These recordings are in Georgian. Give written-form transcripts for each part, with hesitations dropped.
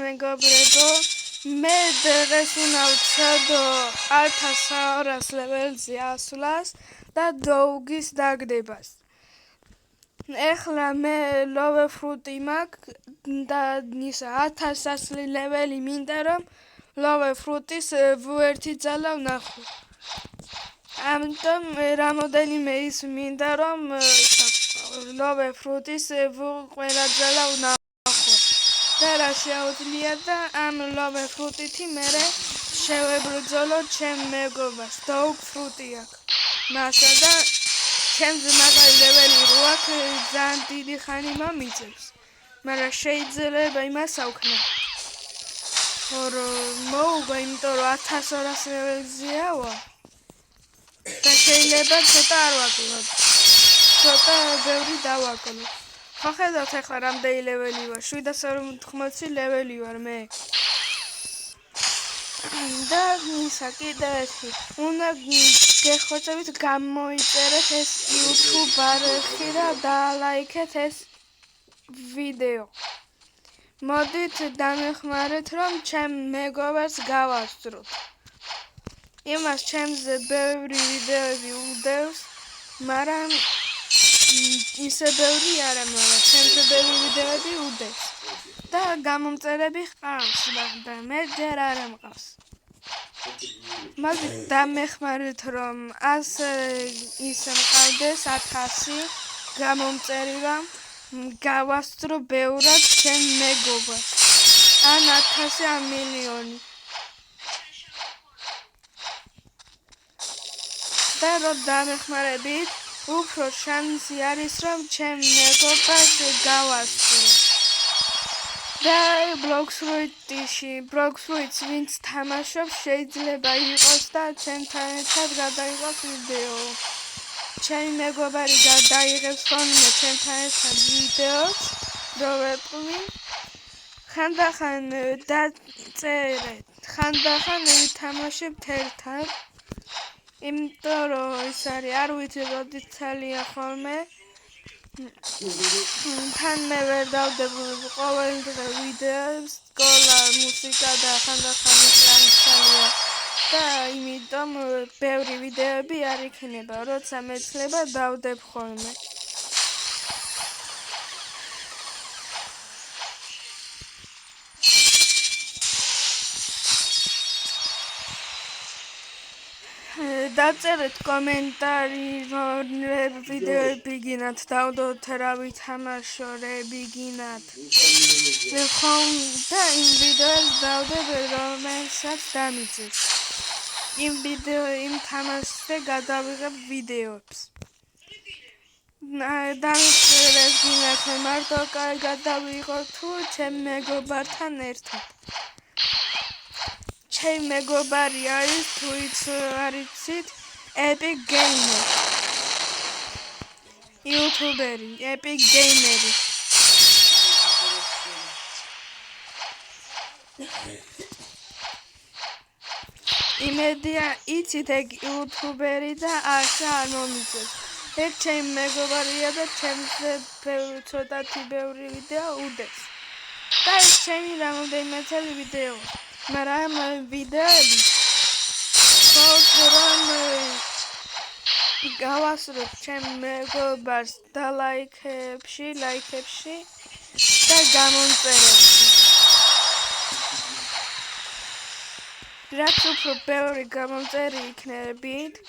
მეგობრებო, მე დღეს უნდა ვცადო 1200 ლეველზე ასვლას და დოუგის დაგდებას. ეხლა მე ლოვე ფრუტი მაქვს და ისა 1100 ლეველი მინდა რომ ლოვე ფრუტის ვუერთი ძალა ვნახო. ამიტომ რამოდენიმე ის მინდა რომ ლოვე ფრუტის ყველა ძალა ვნახო. და რა შეუძლია და ამ ლოვე ფრუტითი მერე შევებრძოლო ჩემ მეგობარს. დოუგ ფრუტი აქვს. მასა და ჩემზე მაგარი ლეველი რო აქვს ძალიან დიდი ხანი მომიწევს. მაგრამ შეიძლება იმას ავქნა. მოუგო, იმიტომ რომ 1200 ლეველზეა ვარ. და შეიძლება ცოტა არ ვაკლო. ცოტა ბევრი დავაკლო. ხო ხედავთ ახლა რამდენი ლეველი ვარ? 780 ლეველი ვარ მე. და ისა კიდე ერთი. უნდა გეხოცებით გამოიწერეთ ეს YouTube არხი და დალაიქეთ ეს ვიდეო. მოდით დამეხმარეთ რომ ჩემ მეგობარს გავასწროთ. იმას ჩემზე ბევრი ვიდეოები უდევს, მაგრამ ისე ბევრი არა, მაგრამ ჩემზე ბევრი ვიდეოები უდევს. და გამომწერები ჰყავს, და მე ჯერ არ მყავს. მოდით დამეხმარეთ რომ ისე მყავდეს 1000 გამომწერი რომ გავასწრო ბევრად ჩემ მეგობარს. ან 1000 ან მილიონი. და რომ დამეხმარებით, უფრო შანსი არის რომ ჩემ მეგობარს გავასწრო. და ბლოგსრუიტს ვინც თამაშობს შეიძლება იყოს და ჩემთან ერთად გადაიღოს ვიდეო. ჩემი მეგობარი გადაიღებს ხოლმე ჩემთან ერთად ვიდეოს, რო ვეპყვი. ხანდახან დაწერეთ, ხანდახან ვითამაშებთ ერთად. იმიტომ რომ ის არის, არ ვიცი როდის ცალია ხოლმე. თან მე ვერ დავდებ ყოველ დღე ვიდეოს, სკოლა, მუსიკა და ხანდახან ისრანცალია. და იმიტომ ბევრი ვიდეოები არ იქნება, როცა მეცლება დავდებ ხოლმე. დაწერეთ კომენტარი რომ ვიდეოები გინათ, დავდოთ რა ვითამაშო რები გინათ. და იმ ვიდეოს დავდებ რომელსაც დამიძებს. იმ თამაშზე გადავიღებ ვიდეოებს. დამიწერეთ გინათ მარტო გადავიღო თუ ჩემ მეგობართან ერთად. ჩემი მეგობარი არის თუ არ იცით Epic Gamer. YouTuberi, Epic Gameri. იმედია იცით ეგ YouTuberi და არ მომიწევს. ეგ ჩემი მეგობარია და ჩემზე ცოტათი ბევრი ვიდეო უდევს. და ეს ჩემი რამოდენიმე წელი ვიდეო. მაგრამ ვიდეოები რომ გავასწროთ ჩემ მეგობარს და ლაიქებში და გამომწერებში. რაც უფრო ბევრი გამომწერი იქნებით,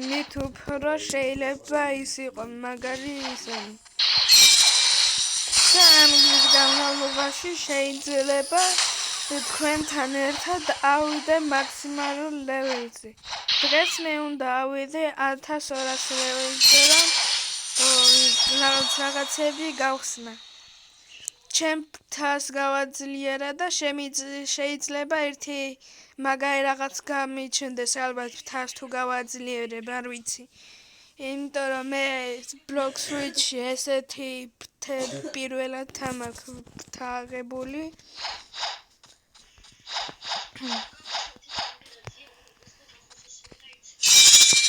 მით უფრო შეიძლება ის იყო მაგარი ისენი. და ამ განმავლობაში შეიძლება თქვენთან ერთად ავიდე მაქსიმალურ ლეველზე. დღეს მე უნდა ავიდე 1200 ლეველზე, რომ რაღაცები გავხსნა. ჩემ თავს გავაძლიერა და შეიძლება ერთი მაგარი რაღაც გამიჩნდეს, ალბათ თავს თუ გავაძლიერებ, არ ვიცი. იმიტომ რომ მე ბლოგსრუიტში ესეთი პირველად მაქვს აღებული.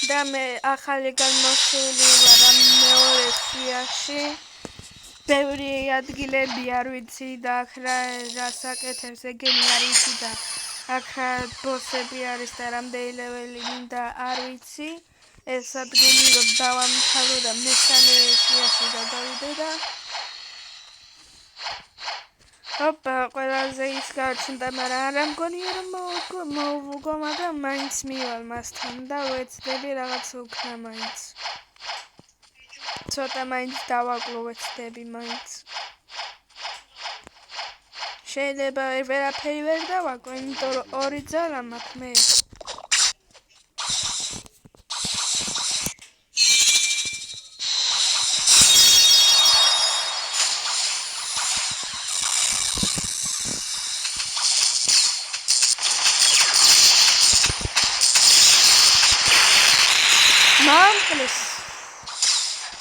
და მე ახალი განმოსული ვარ ამ მეორე სიაში. ბევრი ადგილები არ ვიცი და აქ რას აკეთებს ეგენი არ ვიცი და აქ ბოსები არის და რამდენი ლეველი მინდა არ ვიცი ეს ადგილი რომ დავამთავრო და მესამე სიაში გადავიდე და ოპა ყველაზე ის გაჩნდა მაგრამ არ მგონია რომ მოვუგო მაგრამ მაინც მივალ მასთან და ვეცდები რაღაც უკნა მაინც ცოტა მაინც დავაკლო ვეცდები მაინც შეიძლება ვერაფერი ვერ დავაკლო იმიტომ რომ ორი ძალა მაქვს მე მომკლეს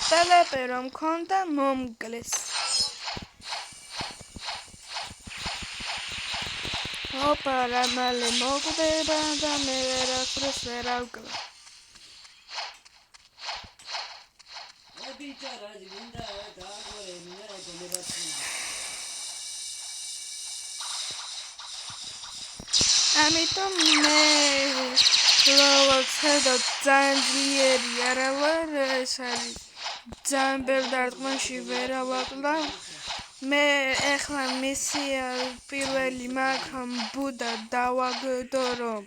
ტელეპი რომ მქონდა მომკლეს ოპა რა მალე მოკვდება და მე ვერაფერს ვერ ავკლა ამიტომ მე ლოვაცდა ძალიან ძლიერი არა ვარ ეს არის ძალიან ბევრ დარტყმაში ვერ ავაკლა მე ეხლა მისია პირველი მაქვს ბუდა დავაგდო რომ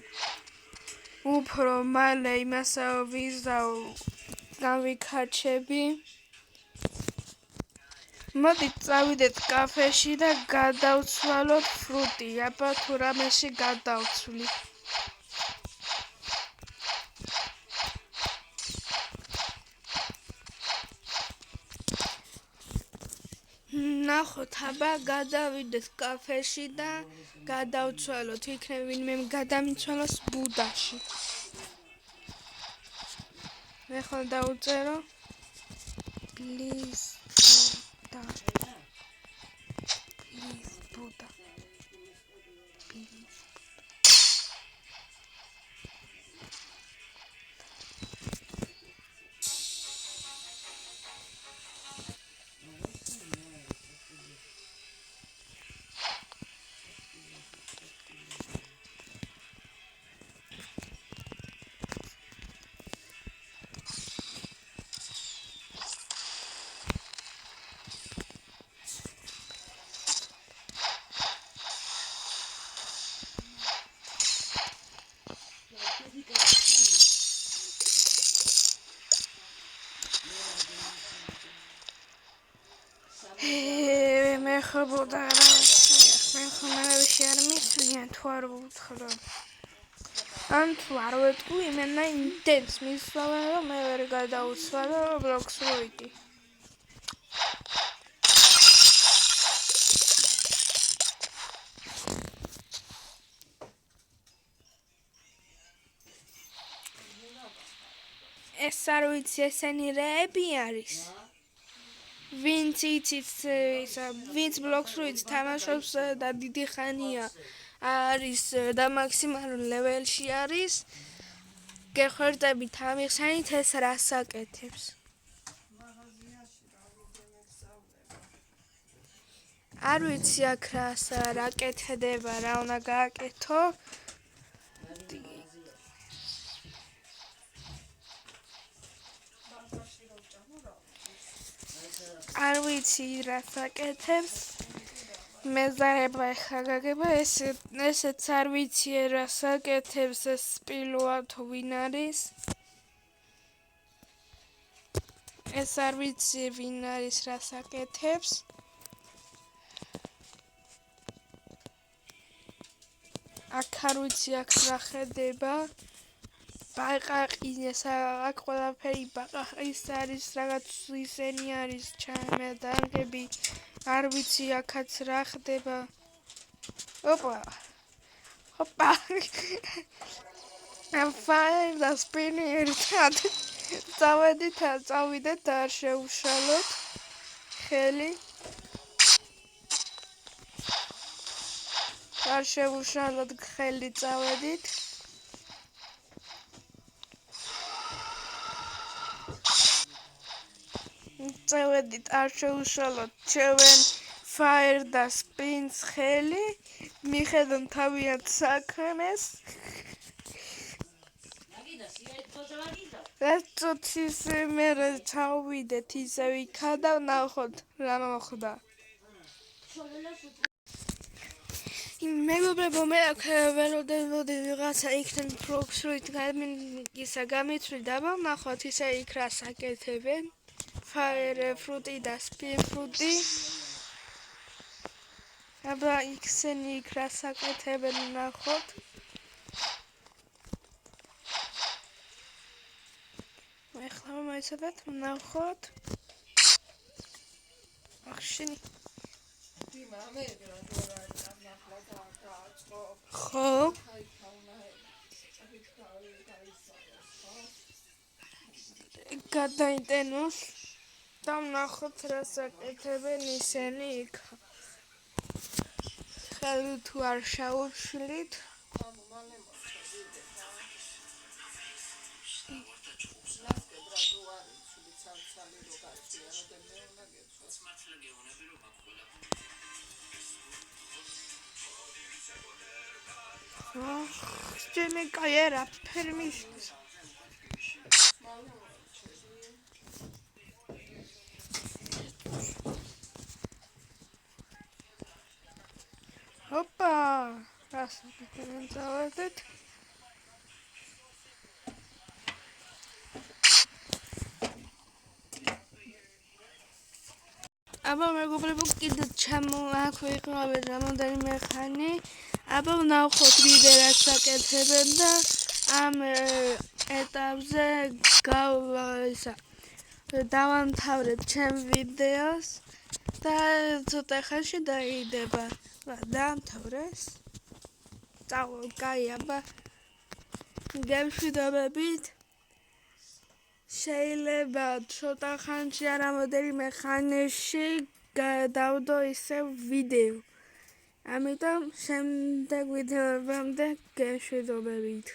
უფრო მალე იმასა ვიზავ გავიქაჩები მოდით წავიდეთ კაფეში და გადავცვალოთ ფრუტი აბა თუ რამეში გადავცვლი ნახოთ აბა გადავიდეთ კაფეში და გადავცვალოთ იქნებ ვინმე გადამიცვალოს ბუდაში მე ხო დავწერო please Buddha მე ხო ბუდა რა მე ხო მალე არ მისვლიან თუ არ ვუთხრა ან თუ არ ვეთქვი იმენა ინტენს მისვავენ რომ მე ვერ გადავუსვალო ბლოკს როიდი ეს არ ვიცი ესენი რეები არის ვინც იცით ვინც ბლოკს როიც თამაშობს და დიდი ხანია არის და მაქსიმალურ ლეველში არის გეხვერდებით ამიხსენით ეს რას აკეთებს არ ვიცი აქ რას რა კეთდება რა უნდა გააკეთო არ ვიცი რას აკეთებს მეზარება ეხა გაგება ესეც არ ვიცი რას აკეთებს ეს სპილოა თუ ვინ არის ეს არ ვიცი ვინ არის რას აკეთებს აქ არ ვიცი აქ რა ხედება ბაყაყი აქ ყველაფერი ბაყაყის არის რაღაც ისენი არის ჩამე დანგები არ ვიცი აქაც რა ხდება ოპა ფაილ და სპინი ერთად წავიდეთ არ შევშალოთ ხელი არ შევშალოთ ხელი წავედით წევედით არ შეუშალოთ ჩვენ Fire და Spins ხელი, მიხედავ თავიანთ საქმეს. რაც ის მე ჩავიდეთ ისევ იქა და ვნახოთ რა მოხდა. მეგობრებო, მე აქ ველოდებოდი ვიღაცა იქნებ პროქსრით ისა გამიცვლით, აბა ვნახოთ ისე იქ რას აკეთებენ. Fire fruity და spin fruity. აბა იქსენი იქ რას აკეთებენ ვნახოთ. ეხლა მოიცადეთ ვნახოთ. ახშენი ხო გადაიტენოს და ვნახოთ რას აკეთებენ ისინი იქ. ხელი თუ არ შევუშლით Jimmy Kayera, permissions. Hoppa! That's it. აბა მეგობრებო, კიდე ჩამოაქვეყნავენ რამოდენიმე ხანი. აბა ვნახოთ ვიდეო რაც აკეთებენ და ამ ეტაპზე დავამთავრებ ჩემ ვიდეოს და ცოტა ხანში დაიდება. დაამთავრეს. კაი, აბა გემშვიდობებით. შეიძლება ცოტა ხანში ან რამოდენიმე ხანში დავდო ისევ ვიდეო. ამიტომ შემდეგ ვიდეოებამდე გემშვიდობებით.